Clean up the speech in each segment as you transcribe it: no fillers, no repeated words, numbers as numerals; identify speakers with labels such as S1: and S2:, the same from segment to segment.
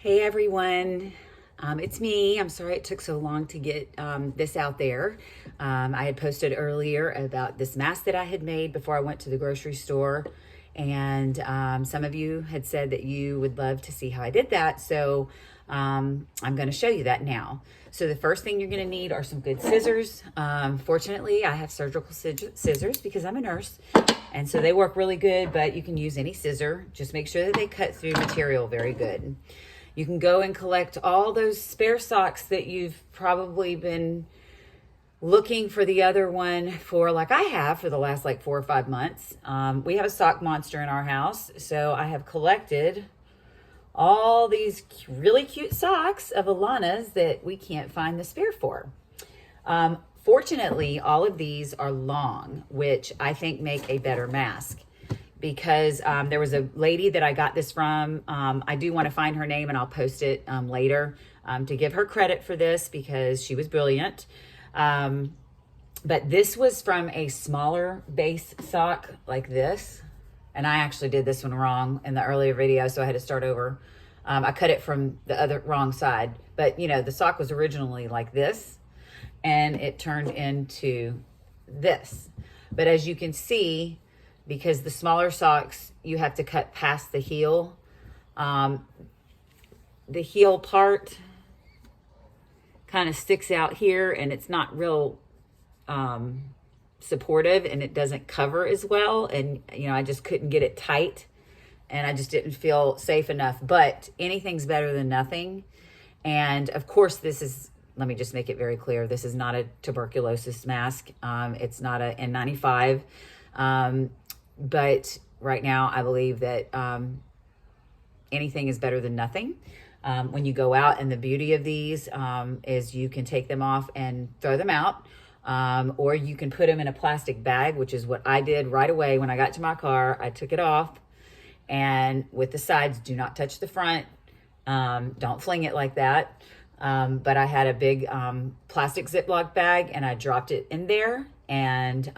S1: Hey everyone, it's me. I'm sorry it took so long to get this out there. I had posted earlier about this mask that I had made before I went to the grocery store, and some of you had said that you would love to see how I did that, so I'm going to show you that now. So the first thing you're going to need are some good scissors. Fortunately, I have surgical scissors because I'm a nurse, and so they work really good, but you can use any scissor. Just make sure that they cut through material very good. You can go and collect all those spare socks that you've probably been looking for the other one for, like I have for the last like 4 or 5 months. We have a sock monster in our house, so I have collected all these really cute socks of Alana's that we can't find the spare for. Fortunately, all of these are long, which I think make a better mask, because there was a lady that I got this from. I do want to find her name and I'll post it later to give her credit for this because she was brilliant. But this was from a smaller base sock like this. And I actually did this one wrong in the earlier video, so I had to start over. I cut it from the other wrong side. But, you know, the sock was originally like this, and it turned into this. But as you can see, because the smaller socks, you have to cut past the heel. The heel part kind of sticks out here, and it's not real supportive, and it doesn't cover as well. And, you know, I just couldn't get it tight, and I just didn't feel safe enough. But anything's better than nothing. And of course, this is, let me just make it very clear, this is not a tuberculosis mask. It's not a N95. But right now, I believe that anything is better than nothing. When you go out, and the beauty of these is you can take them off and throw them out, or you can put them in a plastic bag, which is what I did right away when I got to my car. I took it off, and with the sides, do not touch the front. Don't fling it like that. But I had a big plastic Ziploc bag, and I dropped it in there. And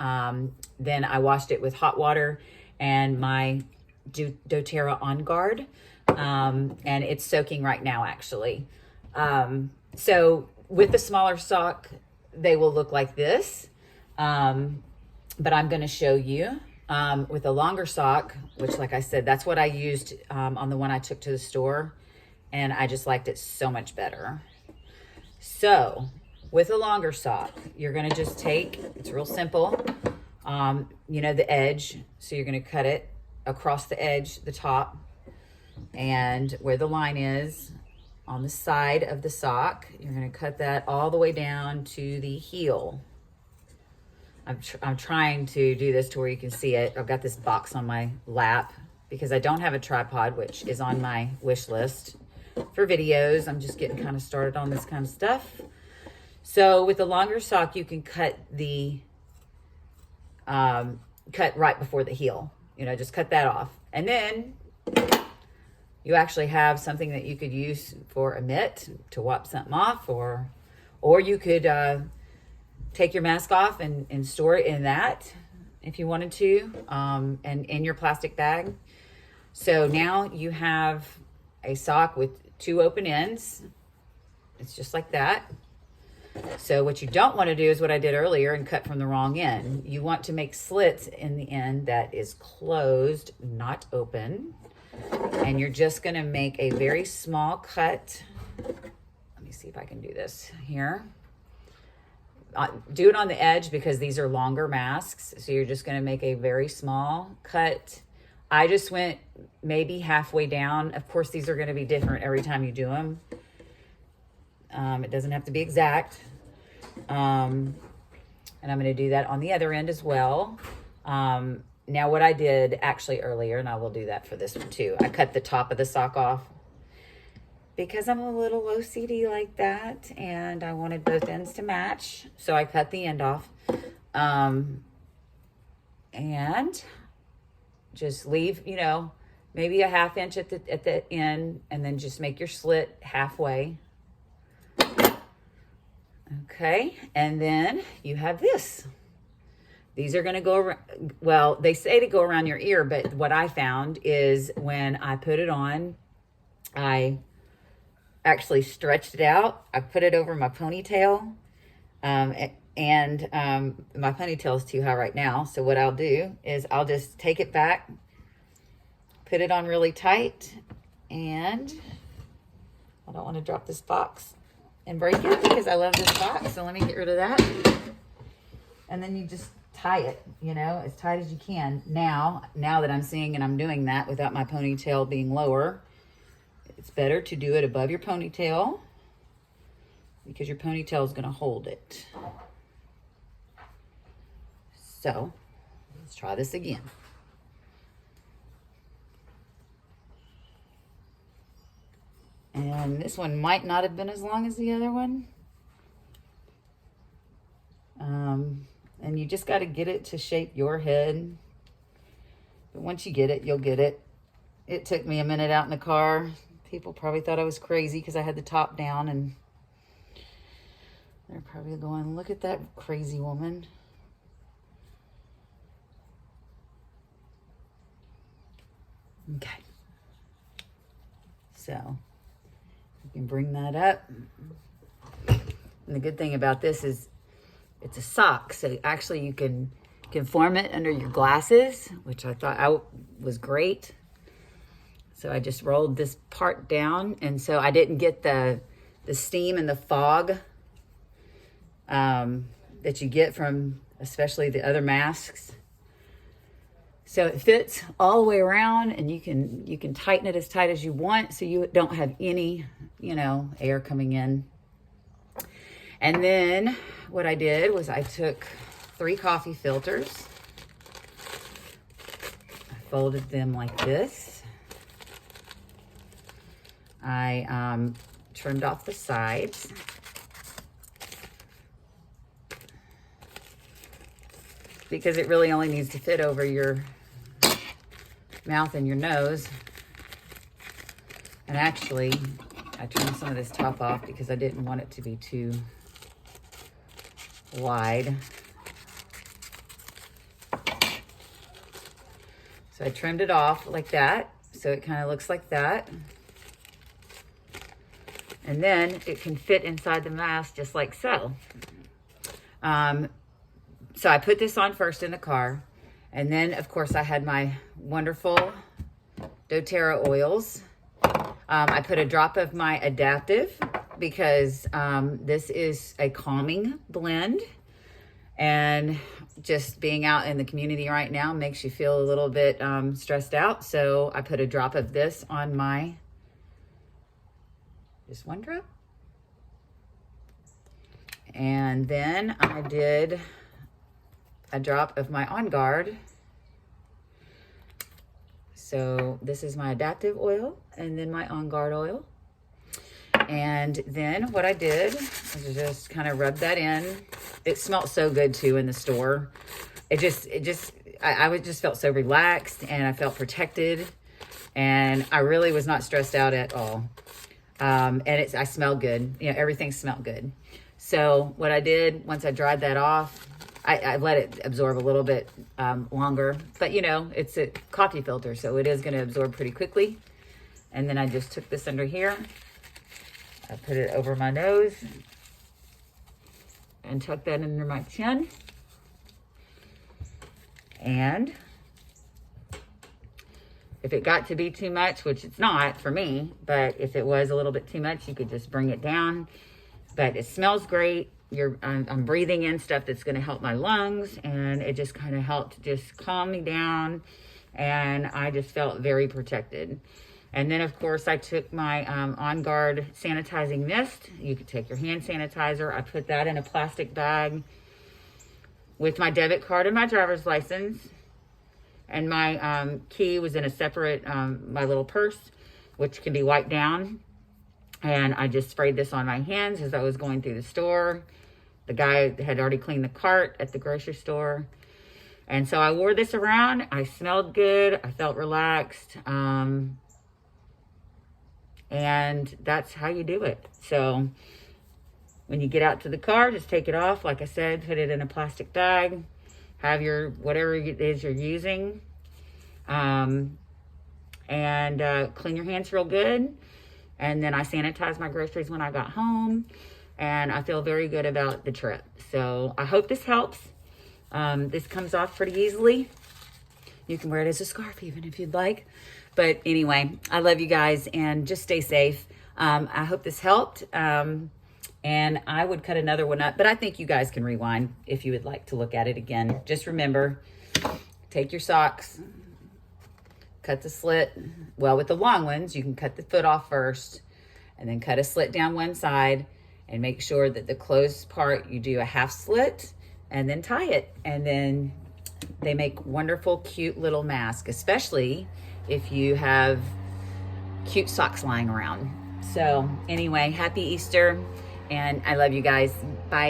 S1: then I washed it with hot water and my doTERRA On Guard. And it's soaking right now, actually. So with the smaller sock, they will look like this. But I'm going to show you with a longer sock, which, like I said, that's what I used on the one I took to the store. And I just liked it so much better. So with a longer sock, you're going to just take, it's real simple, you know, the edge. So you're going to cut it across the edge, the top, and where the line is on the side of the sock, you're going to cut that all the way down to the heel. I'm trying to do this to where you can see it. I've got this box on my lap because I don't have a tripod, which is on my wish list for videos. I'm just getting kind of started on this kind of stuff. So with the longer sock, you can cut the, cut right before the heel, you know, just cut that off. And then you actually have something that you could use for a mitt to wipe something off, or you could take your mask off and store it in that if you wanted to, and in your plastic bag. So now you have a sock with 2 open ends. It's just like that. So what you don't want to do is what I did earlier and cut from the wrong end. You want to make slits in the end that is closed, not open. And you're just going to make a very small cut. Let me see if I can do this here. Do it on the edge because these are longer masks. So you're just going to make a very small cut. I just went maybe halfway down. Of course, these are going to be different every time you do them. It doesn't have to be exact. And I'm going to do that on the other end as well. Now what I did actually earlier, and I will do that for this one too, I cut the top of the sock off because I'm a little OCD like that, and I wanted both ends to match. So I cut the end off. And just leave, you know, maybe a 1/2 inch at the end, and then just make your slit halfway. Okay, and then you have this. These are going to go around, well, they say to go around your ear, but what I found is when I put it on, I actually stretched it out. I put it over my ponytail. And my ponytail is too high right now. So what I'll do is I'll just take it back, put it on really tight, and I don't want to drop this box and break it because I love this box. So let me get rid of that. And then you just tie it, you know, as tight as you can. Now that I'm seeing and I'm doing that without my ponytail being lower, it's better to do it above your ponytail because your ponytail is going to hold it. So let's try this again. And this one might not have been as long as the other one. And you just got to get it to shape your head. But once you get it, you'll get it. It took me a minute out in the car. People probably thought I was crazy because I had the top down, and they're probably going, look at that crazy woman. Okay. So you can bring that up. And the good thing about this is it's a sock. So actually you can form it under your glasses, which I thought was great. So I just rolled this part down. And so I didn't get the steam and the fog that you get from especially the other masks. So it fits all the way around, and you can tighten it as tight as you want so you don't have any, you know, air coming in. And then what I did was I took 3 coffee filters. I folded them like this. I trimmed off the sides. Because it really only needs to fit over your mouth and your nose. And actually, I trimmed some of this top off because I didn't want it to be too wide. So I trimmed it off like that, so it kind of looks like that. And then it can fit inside the mask just like so. So I put this on first in the car. And then, of course, I had my wonderful doTERRA oils. I put a drop of my Adaptive because this is a calming blend. And just being out in the community right now makes you feel a little bit stressed out. So I put a drop of this on my, just one drop. And then I did a drop of my On Guard. So this is my Adaptive oil and then my On Guard oil. And then what I did was just kind of rub that in. It smelled so good too in the store. I just felt so relaxed, and I felt protected, and I really was not stressed out at all. And I smelled good. You know, everything smelled good. So what I did once I dried that off, I let it absorb a little bit longer, but you know, it's a coffee filter, so it is going to absorb pretty quickly. And then I just took this under here. I put it over my nose and tuck that under my chin. And if it got to be too much, which it's not for me, but if it was a little bit too much, you could just bring it down. But it smells great. I'm breathing in stuff that's going to help my lungs, and it just kind of helped just calm me down, and I just felt very protected. And then, of course, I took my On Guard sanitizing mist. You could take your hand sanitizer. I put that in a plastic bag with my debit card and my driver's license. And my key was in a separate, my little purse, which can be wiped down. And I just sprayed this on my hands as I was going through the store. The guy had already cleaned the cart at the grocery store. And so I wore this around. I smelled good. I felt relaxed. And that's how you do it. So when you get out to the car, just take it off. Like I said, put it in a plastic bag. Have your, whatever it is you're using. And clean your hands real good. And then I sanitized my groceries when I got home, and I feel very good about the trip. So I hope this helps. This comes off pretty easily. You can wear it as a scarf even if you'd like. But anyway, I love you guys, and just stay safe. I hope this helped. And I would cut another one up, but I think you guys can rewind if you would like to look at it again. Just remember, take your socks, cut the slit. Well, with the long ones, you can cut the foot off first and then cut a slit down one side, and make sure that the closed part, you do a half slit and then tie it. And then they make wonderful, cute little masks, especially if you have cute socks lying around. So anyway, happy Easter, and I love you guys. Bye.